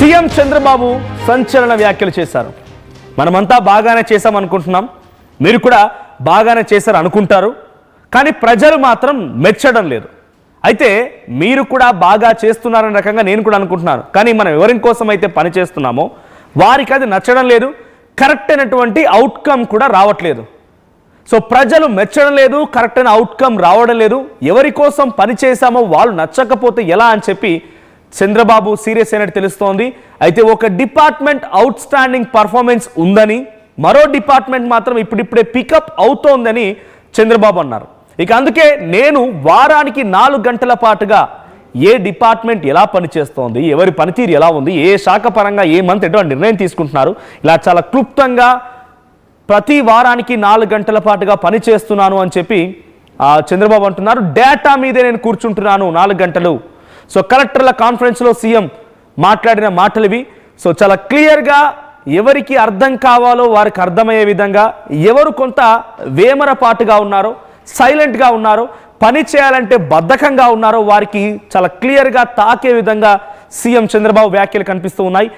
CM Chandrababu సంచలన వ్యాఖ్యలు చేశారు. మనమంతా బాగానే చేశాం అనుకుంటున్నాం, మీరు కూడా బాగానే చేశారు అనుకుంటారు, కానీ ప్రజలు మాత్రం మెచ్చడం లేదు. అయితే మీరు కూడా బాగా చేస్తున్నారనే రకంగా నేను కూడా అనుకుంటున్నాను, కానీ మనం ఎవరి కోసం అయితే పని చేస్తున్నామో వారికి అది నచ్చడం లేదు, కరెక్ట్ అయినటువంటి అవుట్కమ్ కూడా రావట్లేదు. సో ప్రజలు మెచ్చడం లేదు, కరెక్ట్ అయిన అవుట్కమ్ రావడం లేదు. ఎవరి కోసం పని చేశామో వాళ్ళు నచ్చకపోతే ఎలా అని చెప్పి చంద్రబాబు సీరియస్ అయినట్టు తెలుస్తోంది. అయితే ఒక డిపార్ట్మెంట్ అవుట్ స్టాండింగ్ పర్ఫార్మెన్స్ ఉందని, మరో డిపార్ట్మెంట్ మాత్రం ఇప్పుడిప్పుడే పికప్ అవుతోందని చంద్రబాబు అన్నారు. ఇక అందుకే నేను వారానికి 4 గంటల పాటుగా ఏ డిపార్ట్మెంట్ ఎలా పనిచేస్తోంది, ఎవరి పనితీరు ఎలా ఉంది, ఏ శాఖ పరంగా ఏ మంత్ ఎటువంటి నిర్ణయం తీసుకుంటున్నారు, ఇలా చాలా క్లుప్తంగా ప్రతి వారానికి 4 గంటల పాటుగా పనిచేస్తున్నాను అని చెప్పి చంద్రబాబు అంటున్నారు. డేటా మీదే నేను కూర్చుంటున్నాను 4 గంటలు. సో కలెక్టర్ల కాన్ఫరెన్స్లో సీఎం మాట్లాడిన మాటలు ఇవి. సో చాలా క్లియర్గా ఎవరికి అర్థం కావాలో వారికి అర్థమయ్యే విధంగా, ఎవరు కొంత వేమరపాటుగా ఉన్నారో, సైలెంట్గా ఉన్నారో, పని చేయాలంటే బద్ధకంగా ఉన్నారో వారికి చాలా క్లియర్గా తాకే విధంగా సీఎం చంద్రబాబు వ్యాఖ్యలు కనిపిస్తూ ఉన్నాయి.